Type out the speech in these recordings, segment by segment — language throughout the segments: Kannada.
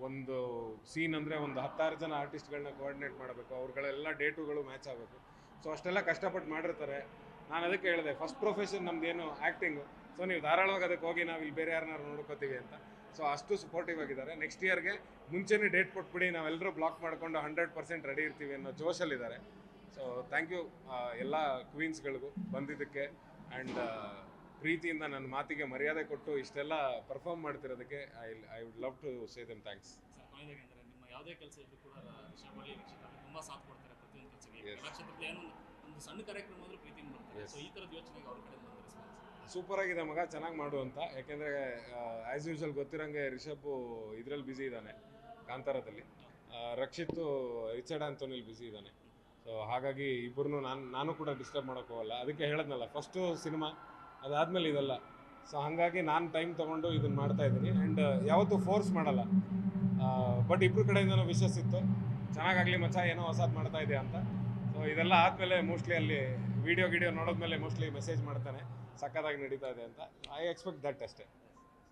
ಒಂದು ಸೀನ್ ಅಂದರೆ ಒಂದು 16 ಜನ ಆರ್ಟಿಸ್ಟ್ಗಳನ್ನ ಕೋಆರ್ಡಿನೇಟ್ ಮಾಡಬೇಕು, ಅವ್ರುಗಳೆಲ್ಲ ಡೇಟುಗಳು ಮ್ಯಾಚ್ ಆಗಬೇಕು. ಸೊ ಅಷ್ಟೆಲ್ಲ ಕಷ್ಟಪಟ್ಟು ಮಾಡಿರ್ತಾರೆ. ನಾನು ಅದಕ್ಕೆ ಹೇಳಿದೆ, ಫಸ್ಟ್ ಪ್ರೊಫೆಷನ್ ನಮ್ಮದೇನು ಆ್ಯಕ್ಟಿಂಗು, ಸೊ ನೀವು ಧಾರಾಳವಾಗಿ ಅದಕ್ಕೆ ಹೋಗಿ ನಾವು ಇಲ್ಲಿ ಬೇರೆ ಯಾರನ್ನಾರು ನೋಡ್ಕೋತೀವಿ ಅಂತ. ಸೊ ಅಷ್ಟು ಸಪೋರ್ಟಿವ್ ಆಗಿದ್ದಾರೆ. ನೆಕ್ಸ್ಟ್ ಇಯರ್ಗೆ ಮುಂಚೆನೇ ಡೇಟ್ ಕೊಟ್ಬಿಡಿ, ನಾವೆಲ್ಲರೂ ಬ್ಲಾಕ್ ಮಾಡಿಕೊಂಡು 100% ರೆಡಿ ಇರ್ತೀವಿ ಅನ್ನೋ ಜೋಶಲ್ಲಿದ್ದಾರೆ. ಸೊ ಥ್ಯಾಂಕ್ ಯು ಎಲ್ಲ ಕ್ವೀನ್ಸ್ಗಳಿಗೂ ಬಂದಿದ್ದಕ್ಕೆ, ಆ್ಯಂಡ್ ಪ್ರೀತಿಯಿಂದ ನನ್ನ ಮಾತಿಗೆ ಮರ್ಯಾದೆ ಕೊಟ್ಟು ಇಷ್ಟೆಲ್ಲ ಪರ್ಫಾರ್ಮ್ ಮಾಡ್ತಿರೋದಕ್ಕೆ I would love to say them thanks. ನಿಮ್ಮ ಯಾವುದೇ ಕೆಲಸ ಇದ್ದು ಕೂಡ ರಿಷಬ್ ತುಂಬ ಸಾಥ್ ಕೊಡ್ತಾರೆ ಪ್ರತಿಯೊಂದು ಕೆಲಸಕ್ಕೆ. ನಕ್ಷತ್ರದಲ್ಲಿ ಏನೋ ಒಂದು ಸಣ್ಣ ಕಾರ್ಯಕ್ರಮ ಆದರೂ ಪ್ರೀತಿಯಿಂದ ಬರ್ತಾರೆ. ಸೊ ಈ ಥರದ ಯೋಚನೆಗೆ ಅವ್ರ ಕಡೆ ಬಂದ ರೆಸ್ಪಾನ್ಸ್ ಸೂಪರ್ ಆಗಿದೆ ಮಗ, ಚೆನ್ನಾಗಿ ಮಾಡು ಅಂತ. ಯಾಕೆಂದರೆ ಆ್ಯಸ್ ಯೂಶುವಲ್ ಗೊತ್ತಿರೋಂಗೆ ರಿಷಬ್ ಇದರಲ್ಲಿ ಬ್ಯುಸಿ ಇದ್ದಾನೆ, ಕಾಂತಾರದಲ್ಲಿ. ರಕ್ಷಿತ್ ರಿಚರ್ಡ್ ಆಂಥೋನಿಲಿ ಬ್ಯುಸಿ ಇದ್ದಾನೆ. ಸೊ ಹಾಗಾಗಿ ಇಬ್ಬರನ್ನೂ ನಾನು ಕೂಡ ಡಿಸ್ಟರ್ಬ್ ಮಾಡೋಕ್ಕೆ ಹೋಗಲ್ಲ. ಅದಕ್ಕೆ ಹೇಳಿದ್ನಲ್ಲ, ಫಸ್ಟು ಸಿನಿಮಾ, ಅದಾದಮೇಲೆ ಇದೆಲ್ಲ. ಸೊ ಹಾಗಾಗಿ ನಾನು ಟೈಮ್ ತೊಗೊಂಡು ಇದನ್ನು ಮಾಡ್ತಾಯಿದ್ದೀನಿ. ಆ್ಯಂಡ್ ಯಾವತ್ತೂ ಫೋರ್ಸ್ ಮಾಡಲ್ಲ. ಬಟ್ ಇಬ್ಬರ ಕಡೆಯಿಂದನೂ ವಿಶಸ್ ಇತ್ತು, ಚೆನ್ನಾಗಾಗಲಿ ಮಚ್ಚ, ಏನೋ ಹೊಸದು ಮಾಡ್ತಾ ಇದೆಯಾ ಅಂತ. ಸೊ ಇದೆಲ್ಲ ಆದಮೇಲೆ ಮೋಸ್ಟ್ಲಿ ಅಲ್ಲಿ ವಿಡಿಯೋ ನೋಡೋದ್ಮೇಲೆ ಮೋಸ್ಟ್ಲಿ ಮೆಸೇಜ್ ಮಾಡ್ತಾನೆ ಸಕ್ಕತ್ತಾಗಿ ನಡೀತಾ ಇದೆ ಅಂತ. ಐ ಎಕ್ಸ್ಪೆಕ್ಟ್ ದಟ್ ಅಷ್ಟೇ.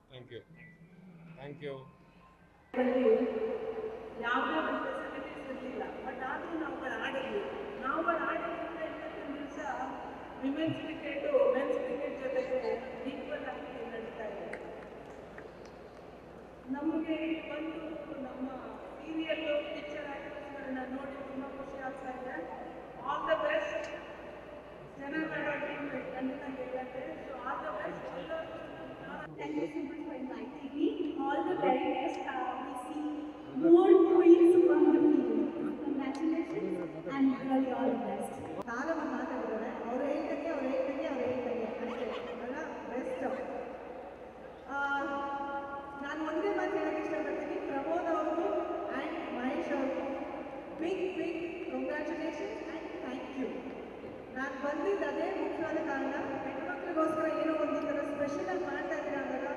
Thank you. ಯಾವುದೇ ಒಂದು ಫೆಸಿಲಿಟೀಸ್ ಇರಲಿಲ್ಲ, ಬಟ್ ಆದರೂ ನಾವುಗಳು ಆಡಿದ್ವಿ. ದಿವಸ ವಿಮೆನ್ಸ್ ಕ್ರಿಕೆಟು ಮೆನ್ಸ್ ಕ್ರಿಕೆಟ್ ಜೊತೆಗೆ ಈಕ್ವಲ್ ಆಗಿ ನಡೀತಾ ಇದೆ. ನಮಗೆ ಬಂದು ನಮ್ಮ ಸೀರಿಯಲ್ಲು ಪಿಕ್ಚರ್ ಆ್ಯಕ್ಟರ್ಸ್ಗಳನ್ನ ನೋಡಿ ತುಂಬ ಖುಷಿ ಆಗ್ತಾ ಇದೆ. All the best. ಚೆನ್ನಾಗಿ ಆಡೋದು ಖಂಡಿತ ಗೆಲ್ಲತ್ತೆ. ಸೊ ಆಲ್ ದ ಬೆಸ್ಟ್ ಎಲ್ಲರಿಗೂ. Thank you so much for inviting me. All the very best. We see more queens from the field. Congratulations and really all the best. ತಾರಮ್ಮ ಮಾತಾಡಿದ್ದಾರೆ, ಅವ್ರು ಹೇಳ್ದಂಗೆ ಅಷ್ಟೇ ಅಲ್ಲ, ಬೆಸ್ಟ್. ನಾನು ಒಂದೇ ಮಾತು ಹೇಳಕ್ಕೆ ಇಷ್ಟಪಡ್ತೀನಿ, ಪ್ರಮೋದ್ ಅವರು ಆ್ಯಂಡ್ ಮಹೇಶ್ ಅವರು big congratulations and thank you. ನಾನು ಬಂದಿದ್ದು ಅದೇ ಮುಖ್ಯವಾದ ಕಾರಣ. ಹೆಣ್ಮಕ್ಳಿಗೋಸ್ಕರ ಏನೋ ಒಂದು ಈ ಥರ ಸ್ಪೆಷಲಾಗಿ ಮಾಡ್ತಾ ಇದ್ದೀರ ಅಂದಾಗ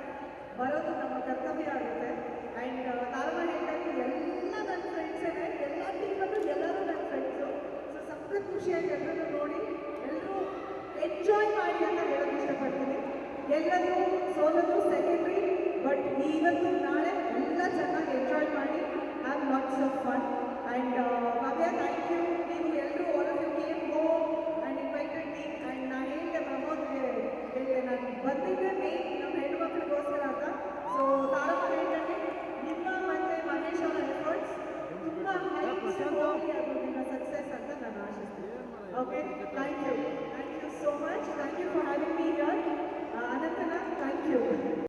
ಬರೋದು ನಮ್ಮ ಕರ್ತವ್ಯ ಆಗುತ್ತೆ. ಆ್ಯಂಡ್ ತಾರಮ್ಮ ಹೇಳ್ದಂಗೆ ಎಲ್ಲ ನನ್ನ ಫ್ರೆಂಡ್ಸೇ, ಎಲ್ಲ ಟೀಮಲ್ಲೂ ಎಲ್ಲರೂ ನನ್ನ ಫ್ರೆಂಡ್ಸು. ಸೊ ಸಖತ್ ಖುಷಿಯಾಗಿ ಎಲ್ಲರೂ ನೋಡಿ, ಎಲ್ಲರೂ ಎಂಜಾಯ್ ಮಾಡಿ ಅಂತ ಹೇಳೋಕ್ಕೆ ಇಷ್ಟಪಡ್ತೀನಿ. ಎಲ್ಲರೂ ಸೋಲೋದು